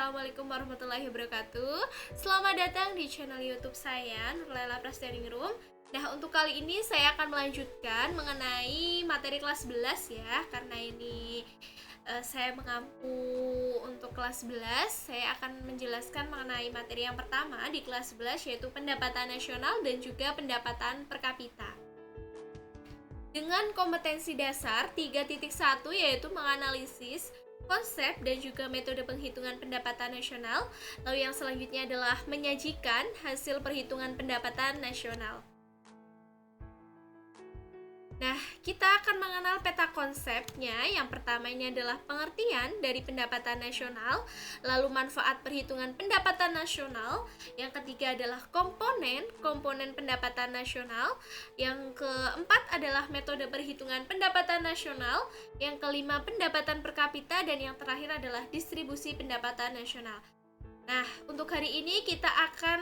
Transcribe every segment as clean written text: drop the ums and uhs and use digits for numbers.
Assalamualaikum warahmatullahi wabarakatuh. Selamat datang di channel YouTube saya, Nurlela Prasetya Room. Nah, untuk kali ini saya akan melanjutkan mengenai materi kelas 11 ya. Karena ini saya mengampu untuk kelas 11, saya akan menjelaskan mengenai materi yang pertama di kelas 11, yaitu pendapatan nasional dan juga pendapatan per kapita. Dengan kompetensi dasar 3.1, yaitu menganalisis konsep dan juga metode penghitungan pendapatan nasional. Lalu yang selanjutnya adalah menyajikan hasil perhitungan pendapatan nasional. Nah, kita akan mengenal peta konsepnya. Yang pertama ini adalah pengertian dari pendapatan nasional, lalu manfaat perhitungan pendapatan nasional. Yang ketiga adalah komponen pendapatan nasional. Yang keempat adalah metode perhitungan pendapatan nasional. Yang kelima pendapatan per kapita, dan yang terakhir adalah distribusi pendapatan nasional. Nah, untuk hari ini kita akan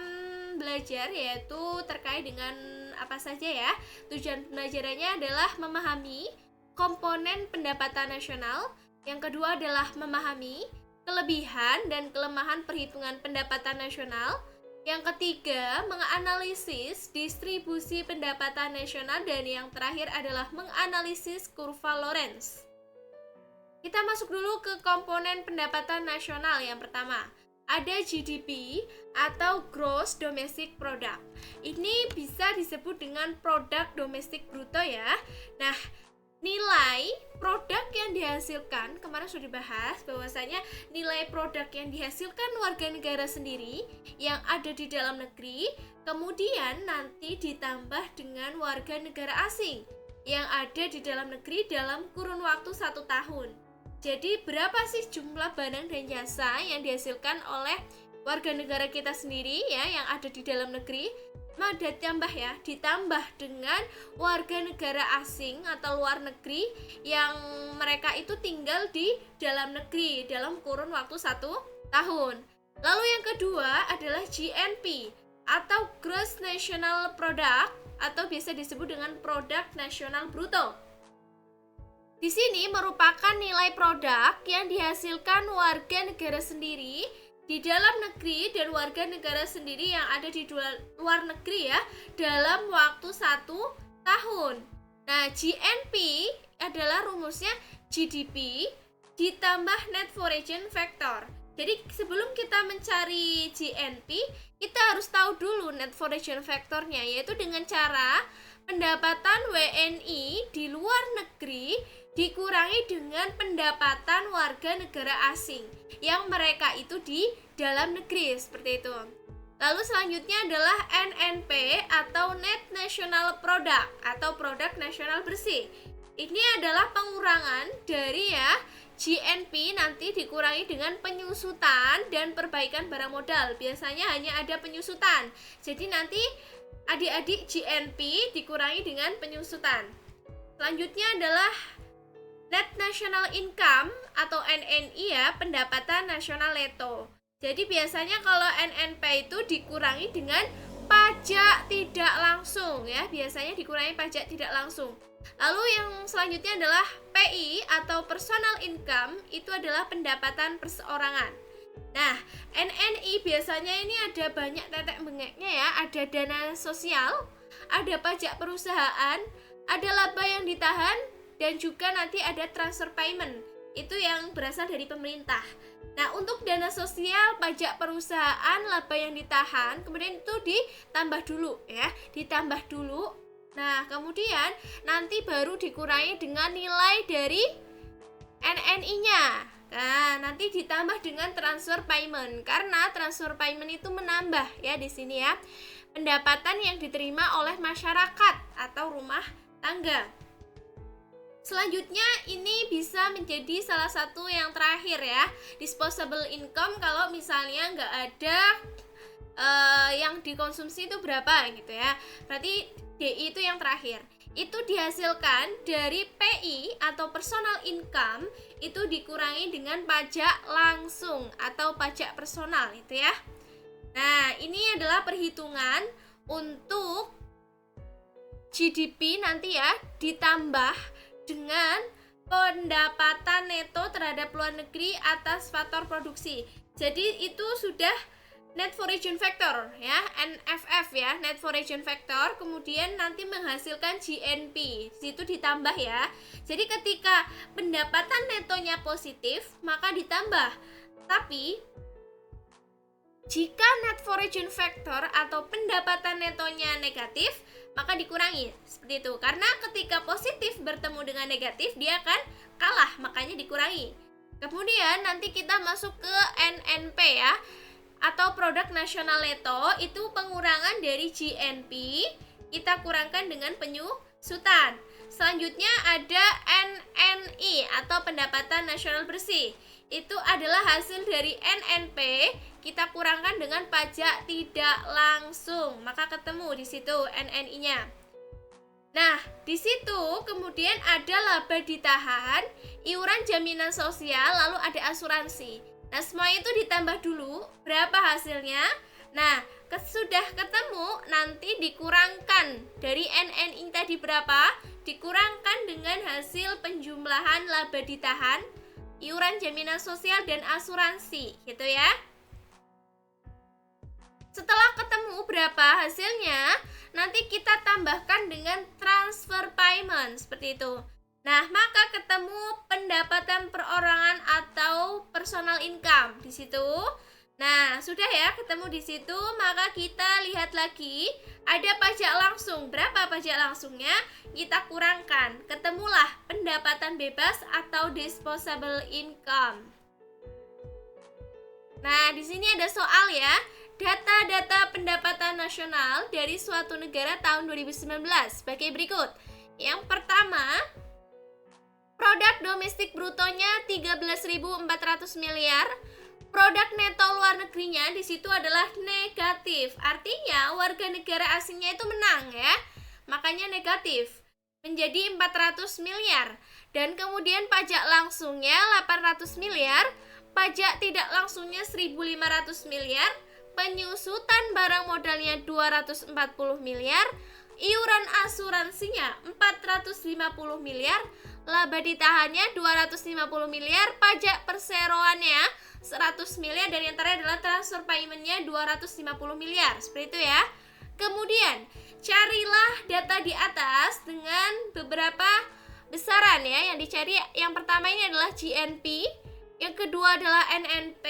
belajar yaitu terkait dengan apa saja ya. Tujuan pembelajarannya adalah memahami komponen pendapatan nasional. Yang kedua adalah memahami kelebihan dan kelemahan perhitungan pendapatan nasional. Yang ketiga, menganalisis distribusi pendapatan nasional, dan yang terakhir adalah menganalisis kurva Lorenz. Kita masuk dulu ke komponen pendapatan nasional. Yang pertama, ada GDP atau Gross Domestic Product. Ini bisa disebut dengan produk domestik bruto ya. Nah, nilai produk yang dihasilkan, kemarin sudah dibahas bahwasanya nilai produk yang dihasilkan warga negara sendiri yang ada di dalam negeri, kemudian nanti ditambah dengan warga negara asing yang ada di dalam negeri dalam kurun waktu 1 tahun. Jadi berapa sih jumlah barang dan jasa yang dihasilkan oleh warga negara kita sendiri ya yang ada di dalam negeri? Ditambah dengan warga negara asing atau luar negeri yang mereka itu tinggal di dalam negeri dalam kurun waktu 1 tahun. Lalu yang kedua adalah GNP atau Gross National Product atau biasa disebut dengan produk nasional bruto. Di sini merupakan nilai produk yang dihasilkan warga negara sendiri di dalam negeri dan warga negara sendiri yang ada di luar negeri ya dalam waktu 1 tahun. Nah, GNP adalah rumusnya GDP ditambah Net Foreign Factor. Jadi sebelum kita mencari GNP, kita harus tahu dulu Net Foreign Factornya, yaitu dengan cara pendapatan WNI di luar negeri dikurangi dengan pendapatan warga negara asing yang mereka itu di dalam negeri, seperti itu. Lalu selanjutnya adalah NNP atau Net National Product atau produk nasional bersih. Ini adalah pengurangan dari ya GNP nanti dikurangi dengan penyusutan dan perbaikan barang modal. Biasanya hanya ada penyusutan. Jadi nanti adik-adik GNP dikurangi dengan penyusutan. Selanjutnya adalah Net National Income atau NNI ya, pendapatan nasional neto. Jadi biasanya kalau NNP itu dikurangi dengan pajak tidak langsung ya, biasanya dikurangi pajak tidak langsung. Lalu yang selanjutnya adalah PI atau Personal Income, itu adalah pendapatan perseorangan. Nah, NNI biasanya ini ada banyak tetek bengeknya ya, ada dana sosial, ada pajak perusahaan, ada laba yang ditahan, dan juga nanti ada transfer payment, itu yang berasal dari pemerintah. Nah, untuk dana sosial, pajak perusahaan, laba yang ditahan, kemudian itu ditambah dulu ya, ditambah dulu. Nah, kemudian nanti baru dikurangi dengan nilai dari NNI-nya. Nah, nanti ditambah dengan transfer payment, karena transfer payment itu menambah ya di sini ya pendapatan yang diterima oleh masyarakat atau rumah tangga. Selanjutnya ini bisa menjadi salah satu yang terakhir ya, disposable income. Kalau misalnya nggak ada yang dikonsumsi itu berapa gitu ya, berarti DI itu yang terakhir. Itu dihasilkan dari PI atau personal income, itu dikurangi dengan pajak langsung atau pajak personal itu ya. Nah, ini adalah perhitungan untuk GDP nanti ya, ditambah dengan pendapatan neto terhadap luar negeri atas faktor produksi. Jadi itu sudah net foreign factor ya, NFF ya, net foreign factor, kemudian nanti menghasilkan GNP. Situ ditambah ya. Jadi ketika pendapatan netonya positif, maka ditambah. Tapi jika net foreign factor atau pendapatan netonya negatif, maka dikurangi. Seperti itu. Karena ketika positif bertemu dengan negatif, dia akan kalah, makanya dikurangi. Kemudian nanti kita masuk ke NNP ya, atau produk nasional neto. Itu pengurangan dari GNP, kita kurangkan dengan penyusutan. Selanjutnya ada NNI atau pendapatan nasional bersih. Itu adalah hasil dari NNP, kita kurangkan dengan pajak tidak langsung, maka ketemu di situ NNI-nya. Nah, di situ kemudian ada laba ditahan, iuran jaminan sosial, lalu ada asuransi. Nah, semua itu ditambah dulu, berapa hasilnya? Nah, sudah ketemu, nanti dikurangkan dari NNI tadi berapa? Dikurangkan dengan hasil penjumlahan laba ditahan, iuran jaminan sosial, dan asuransi, gitu ya. Setelah ketemu berapa hasilnya, nanti kita tambahkan dengan transfer payment, seperti itu. Nah, maka ketemu pendapatan perorangan atau personal income di situ. Nah, sudah ya, ketemu di situ, maka kita lihat lagi, ada pajak langsung. Berapa pajak langsungnya? Kita kurangkan. Ketemulah pendapatan bebas atau disposable income. Nah, di sini ada soal ya. Data-data pendapatan nasional dari suatu negara tahun 2019 sebagai berikut. Yang pertama, produk domestik brutonya 13.400 miliar. Produk neto luar negerinya di situ adalah negatif. Artinya warga negara asingnya itu menang ya. Makanya negatif. Menjadi 400 miliar. Dan kemudian pajak langsungnya 800 miliar, pajak tidak langsungnya 1.500 miliar, penyusutan barang modalnya 240 miliar, iuran asuransinya 450 miliar, laba ditahannya 250 miliar, pajak perseroannya 100 miliar, dan yang terakhir adalah transfer paymentnya 250 miliar. Seperti itu ya. Kemudian carilah data di atas dengan beberapa besaran ya. Yang dicari yang pertama ini adalah GNP, yang kedua adalah NNP,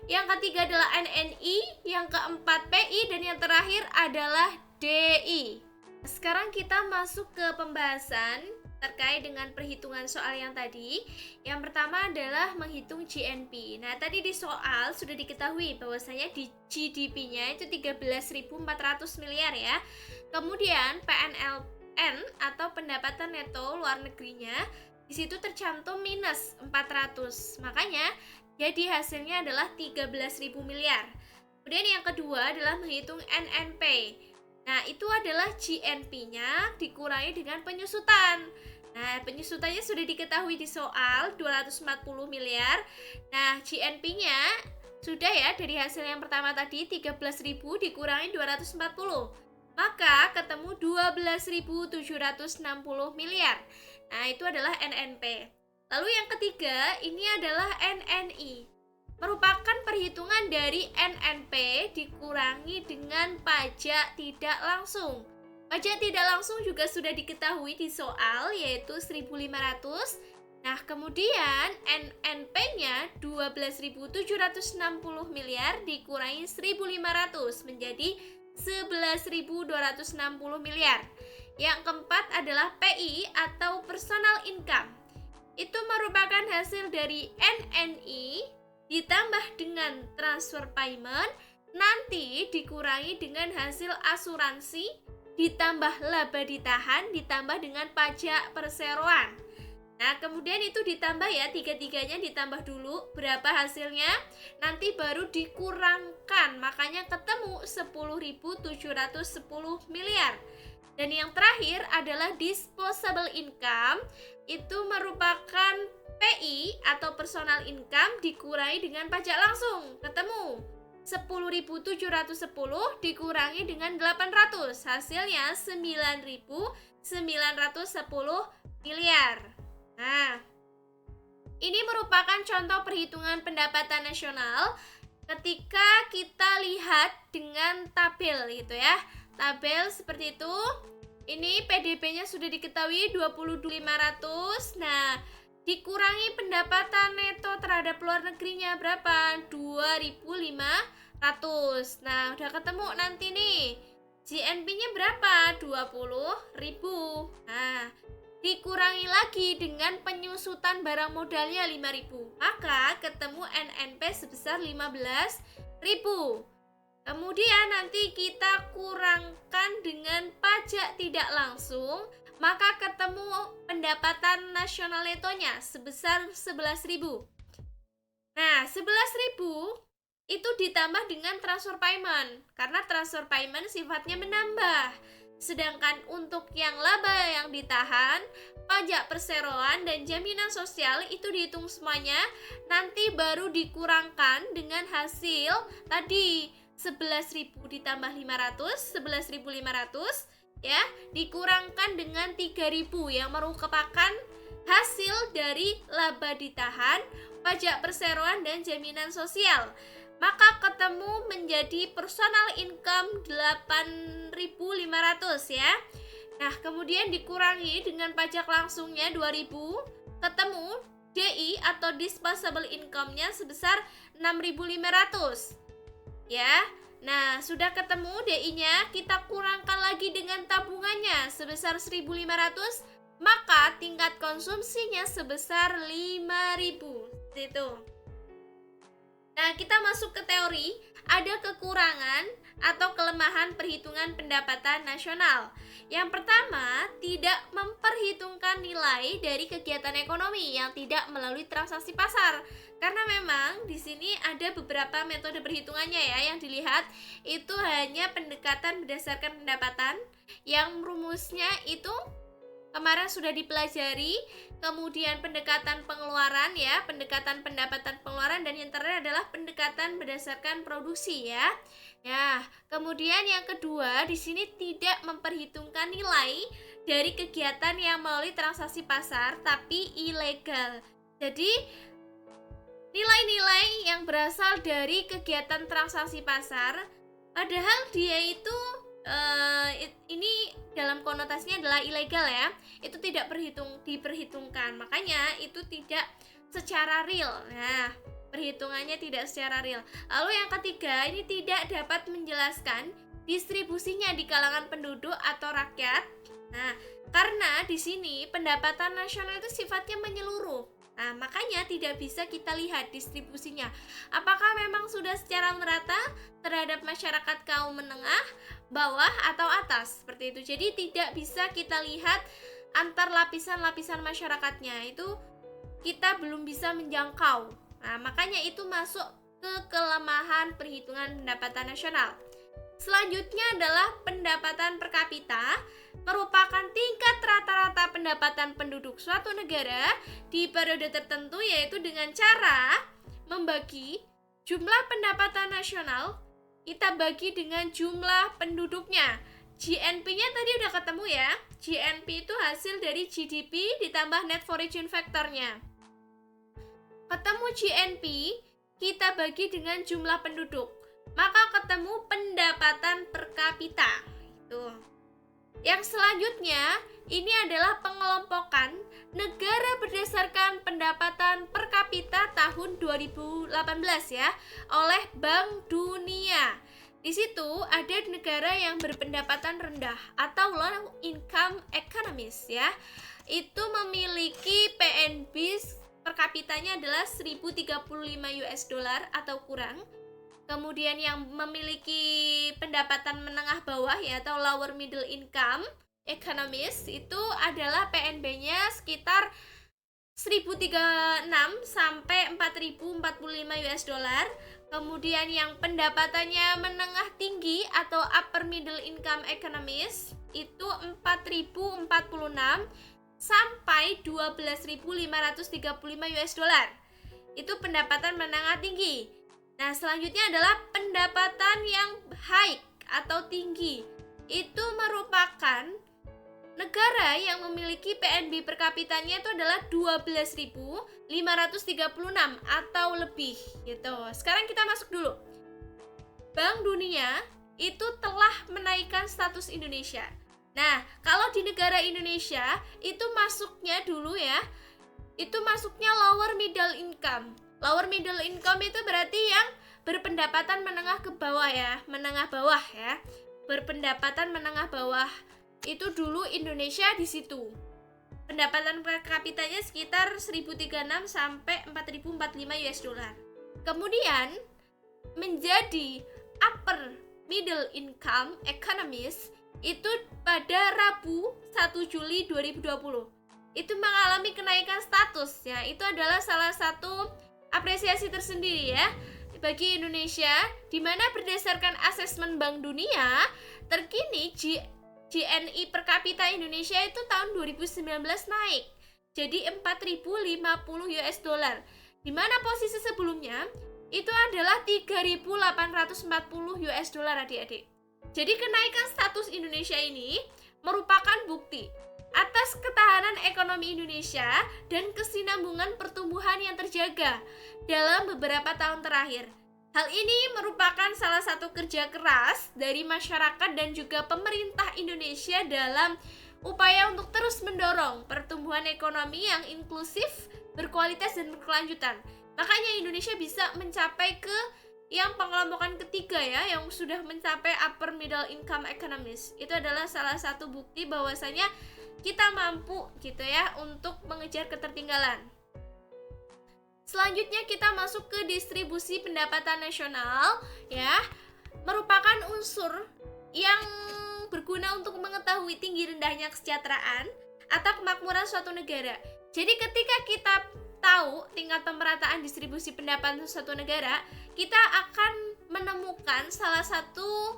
yang ketiga adalah NNI, yang keempat PI, dan yang terakhir adalah DI. Sekarang kita masuk ke pembahasan terkait dengan perhitungan soal yang tadi. Yang pertama adalah menghitung GNP. Nah, tadi di soal sudah diketahui bahwasanya di GDP-nya itu 13.400 miliar ya. Kemudian PNLN atau pendapatan neto luar negerinya di situ tercantum minus 400. Makanya jadi hasilnya adalah 13.000 miliar. Kemudian yang kedua adalah menghitung NNP. Nah, itu adalah GNP-nya dikurangi dengan penyusutan. Nah, penyusutannya sudah diketahui di soal 240 miliar. Nah, GNP-nya sudah ya, dari hasil yang pertama tadi 13.000 dikurangi 240. Maka ketemu 12.760 miliar. Nah, itu adalah NNP. Lalu yang ketiga, ini adalah NNI. Merupakan perhitungan dari NNP dikurangi dengan pajak tidak langsung. Pajak tidak langsung juga sudah diketahui di soal, yaitu 1.500. Nah, kemudian NNP-nya 12.760 miliar dikurangi 1.500 menjadi 11.260 miliar. Yang keempat adalah PI atau personal income. Itu merupakan hasil dari NNI ditambah dengan transfer payment, nanti dikurangi dengan hasil asuransi, ditambah laba ditahan, ditambah dengan pajak perseroan. Nah, kemudian itu ditambah ya, tiga-tiganya ditambah dulu, berapa hasilnya, nanti baru dikurangkan, makanya ketemu 10.710 miliar. Dan yang terakhir adalah disposable income, itu merupakan PI atau personal income dikurangi dengan pajak langsung. Ketemu 10.710 dikurangi dengan 800, hasilnya 9.910 miliar. Nah, Ini merupakan contoh perhitungan pendapatan nasional ketika kita lihat dengan tabel gitu ya. Tabel seperti itu. Ini PDB-nya sudah diketahui 22.500. Nah, dikurangi pendapatan neto terhadap luar negerinya berapa? 2.500. Nah, udah ketemu nanti nih. GNP-nya berapa? 20.000. Nah, dikurangi lagi dengan penyusutan barang modalnya 5.000. Maka ketemu NNP sebesar 15.000. Kemudian nanti kita kurangkan dengan pajak tidak langsung, maka ketemu pendapatan nasional netonya sebesar 11.000. Nah, 11.000 itu ditambah dengan transfer payment, karena transfer payment sifatnya menambah. Sedangkan untuk yang laba yang ditahan, pajak perseroan dan jaminan sosial itu dihitung semuanya, nanti baru dikurangkan dengan hasil tadi 11.000 ditambah 500, 11.500 ya, dikurangkan dengan 3.000 yang merupakan hasil dari laba ditahan, pajak perseroan dan jaminan sosial. Maka ketemu menjadi personal income 8.500 ya. Nah, kemudian dikurangi dengan pajak langsungnya 2.000, ketemu DI atau disposable income-nya sebesar 6.500. Ya. Nah, sudah ketemu DI-nya, kita kurangkan lagi dengan tabungannya sebesar 1.500, maka tingkat konsumsinya sebesar 5.000. Itu. Nah, kita masuk ke teori, ada kekurangan atau kelemahan perhitungan pendapatan nasional. Yang pertama, tidak memperhitungkan nilai dari kegiatan ekonomi yang tidak melalui transaksi pasar. Karena memang di sini ada beberapa metode perhitungannya ya, yang dilihat itu hanya pendekatan berdasarkan pendapatan, yang rumusnya itu kemarin sudah dipelajari, kemudian pendekatan pengeluaran ya, pendekatan pendapatan pengeluaran, dan yang terakhir adalah pendekatan berdasarkan produksi ya. Ya, kemudian yang kedua di sini tidak memperhitungkan nilai dari kegiatan yang melalui transaksi pasar tapi ilegal. Jadi nilai-nilai yang berasal dari kegiatan transaksi pasar padahal dia itu ini dalam konotasinya adalah ilegal ya, itu tidak diperhitungkan, makanya itu tidak secara real. Nah, perhitungannya tidak secara real. Lalu yang ketiga, ini tidak dapat menjelaskan distribusinya di kalangan penduduk atau rakyat. Nah, karena di sini pendapatan nasional itu sifatnya menyeluruh. Nah, makanya tidak bisa kita lihat distribusinya. Apakah memang sudah secara merata terhadap masyarakat kaum menengah, bawah, atau atas, seperti itu. Jadi tidak bisa kita lihat antar lapisan-lapisan masyarakatnya. Itu kita belum bisa menjangkau. Nah, makanya itu masuk ke kelemahan perhitungan pendapatan nasional. Selanjutnya adalah pendapatan per kapita, merupakan tingkat rata-rata pendapatan penduduk suatu negara di periode tertentu, yaitu dengan cara membagi jumlah pendapatan nasional kita bagi dengan jumlah penduduknya. GNP-nya tadi udah ketemu ya. GNP itu hasil dari GDP ditambah net foreign factor-nya. Ketemu GNP, kita bagi dengan jumlah penduduk, maka ketemu pendapatan per kapita. Itu. Yang selanjutnya, ini adalah pengelompokan negara berdasarkan pendapatan per kapita tahun 2018 ya, oleh Bank Dunia. Di situ ada negara yang berpendapatan rendah atau low income economies ya. Itu memiliki PNB per kapitanya adalah 1035 US dollar atau kurang. Kemudian yang memiliki pendapatan menengah bawah ya atau lower middle income economies itu adalah PNB-nya sekitar 1036 sampai 4045 US dollar. Kemudian yang pendapatannya menengah tinggi atau upper middle income economies itu 4046 sampai 12.535 US dollar. Itu pendapatan menengah tinggi. Nah, selanjutnya adalah pendapatan yang high atau tinggi. Itu merupakan negara yang memiliki PNB per kapitanya itu adalah 12.536 atau lebih gitu. Sekarang kita masuk dulu. Bank Dunia itu telah menaikkan status Indonesia. Nah, kalau di negara Indonesia itu masuknya dulu ya, itu masuknya lower middle income. Lower middle income itu berarti yang berpendapatan menengah ke bawah ya, menengah bawah ya. Berpendapatan menengah bawah. Itu dulu Indonesia di situ. Pendapatan per kapitanya sekitar 1036 sampai 4045 US dollar. Kemudian menjadi upper middle income economies itu pada Rabu 1 Juli 2020. Itu mengalami kenaikan status ya. Itu adalah salah satu apresiasi tersendiri ya bagi Indonesia, di mana berdasarkan asesmen Bank Dunia, terkini GNI per kapita Indonesia itu tahun 2019 naik jadi 4.050 US dollar. Di mana posisi sebelumnya itu adalah 3.840 US dollar adik-adik. Jadi kenaikan status Indonesia ini merupakan bukti atas ketahanan ekonomi Indonesia dan kesinambungan pertumbuhan yang terjaga dalam beberapa tahun terakhir. Hal ini merupakan salah satu kerja keras dari masyarakat dan juga pemerintah Indonesia dalam upaya untuk terus mendorong pertumbuhan ekonomi yang inklusif, berkualitas dan berkelanjutan. Makanya Indonesia bisa mencapai ke yang pengelompokan ketiga ya, yang sudah mencapai upper middle income economies. Itu adalah salah satu bukti bahwasanya kita mampu gitu ya untuk mengejar ketertinggalan. Selanjutnya kita masuk ke distribusi pendapatan nasional ya, merupakan unsur yang berguna untuk mengetahui tinggi rendahnya kesejahteraan atau kemakmuran suatu negara. Jadi ketika kita tahu tingkat pemerataan distribusi pendapatan suatu negara, kita akan menemukan salah satu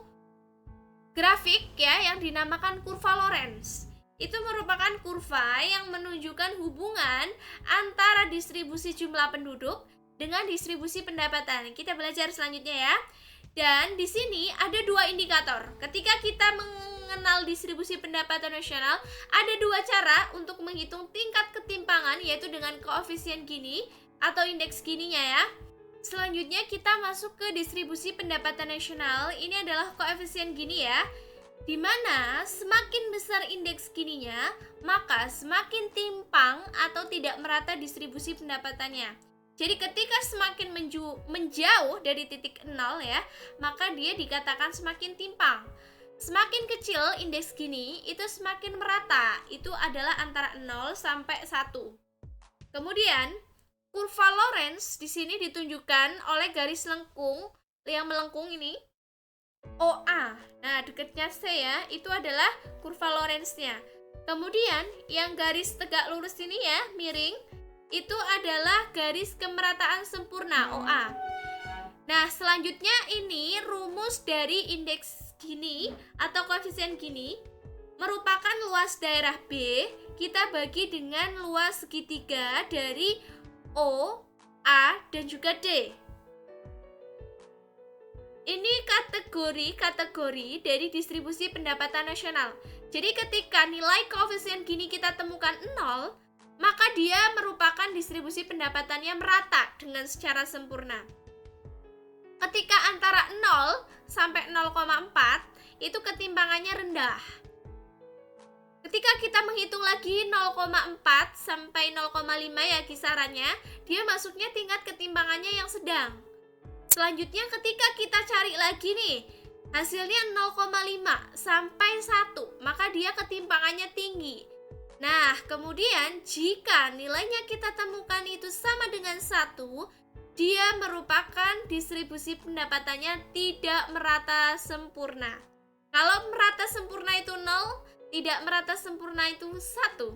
grafik ya yang dinamakan kurva Lorenz. Itu merupakan kurva yang menunjukkan hubungan antara distribusi jumlah penduduk dengan distribusi pendapatan. Kita belajar selanjutnya ya. Dan di sini ada dua indikator. Ketika kita mengenal distribusi pendapatan nasional, ada dua cara untuk menghitung tingkat ketimpangan, yaitu dengan koefisien Gini atau indeks Gininya ya. Selanjutnya kita masuk ke distribusi pendapatan nasional. Ini adalah koefisien Gini ya, di mana semakin besar indeks Gininya, maka semakin timpang atau tidak merata distribusi pendapatannya. Jadi ketika semakin menjauh dari titik 0 ya, maka dia dikatakan semakin timpang. Semakin kecil indeks Gini, itu semakin merata. Itu adalah antara 0 sampai 1. Kemudian kurva Lorenz di sini ditunjukkan oleh garis lengkung yang melengkung ini, OA. Nah, dekatnya C ya, itu adalah kurva Lorenz-nya. Kemudian yang garis tegak lurus ini ya, miring, itu adalah garis kemerataan sempurna, OA. Nah, selanjutnya ini rumus dari indeks Gini atau koefisien Gini merupakan luas daerah B kita bagi dengan luas segitiga dari O, A, dan juga D. Ini kategori dari distribusi pendapatan nasional. Jadi ketika nilai koefisien Gini kita temukan 0, maka dia merupakan distribusi pendapatannya merata dengan secara sempurna. Ketika antara 0 sampai 0,4, itu ketimpangannya rendah. Ketika kita menghitung lagi 0,4 sampai 0,5 ya kisarannya, dia masuknya tingkat ketimpangannya yang sedang. Selanjutnya ketika kita cari lagi nih, hasilnya 0,5 sampai 1, maka dia ketimpangannya tinggi. Nah, kemudian jika nilainya kita temukan itu sama dengan 1, dia merupakan distribusi pendapatannya tidak merata sempurna. Kalau merata sempurna itu 0, tidak merata sempurna itu 1.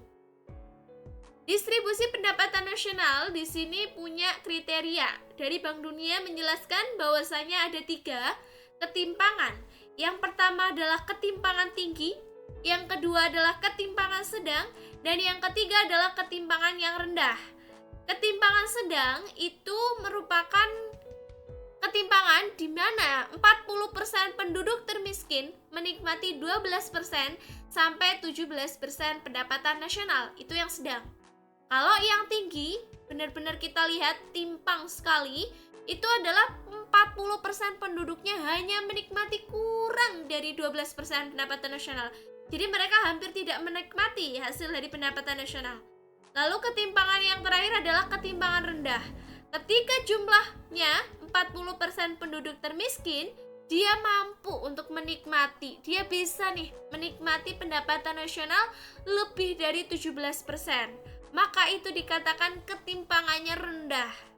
Distribusi pendapatan nasional di sini punya kriteria. Dari Bank Dunia menjelaskan bahwasanya ada 3 ketimpangan. Yang pertama adalah ketimpangan tinggi, yang kedua adalah ketimpangan sedang, dan yang ketiga adalah ketimpangan yang rendah. Ketimpangan sedang itu merupakan ketimpangan di mana mana 40% penduduk termiskin menikmati 12% sampai 17% pendapatan nasional. Itu yang sedang. Kalau yang tinggi, benar-benar kita lihat timpang sekali, itu adalah 40% penduduknya hanya menikmati kurang dari 12% pendapatan nasional. Jadi mereka hampir tidak menikmati hasil dari pendapatan nasional. Lalu ketimpangan yang terakhir adalah ketimpangan rendah. Ketika jumlahnya 40% penduduk termiskin, dia mampu untuk menikmati, dia bisa nih menikmati pendapatan nasional lebih dari 17%. Maka itu dikatakan ketimpangannya rendah.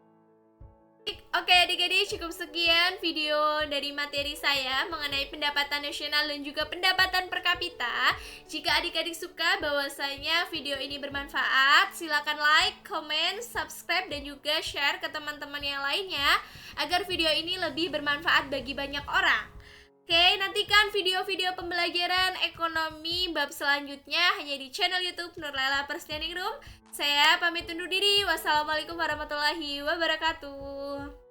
Oke adik-adik, cukup sekian video dari materi saya mengenai pendapatan nasional dan juga pendapatan per kapita. Jika adik-adik suka bahwasanya video ini bermanfaat, silakan like, comment, subscribe, dan juga share ke teman-teman yang lainnya agar video ini lebih bermanfaat bagi banyak orang. Oke, nantikan video-video pembelajaran ekonomi bab selanjutnya hanya di channel YouTube Nur Laila Perstanding Room. Saya pamit undur diri. Wassalamualaikum warahmatullahi wabarakatuh.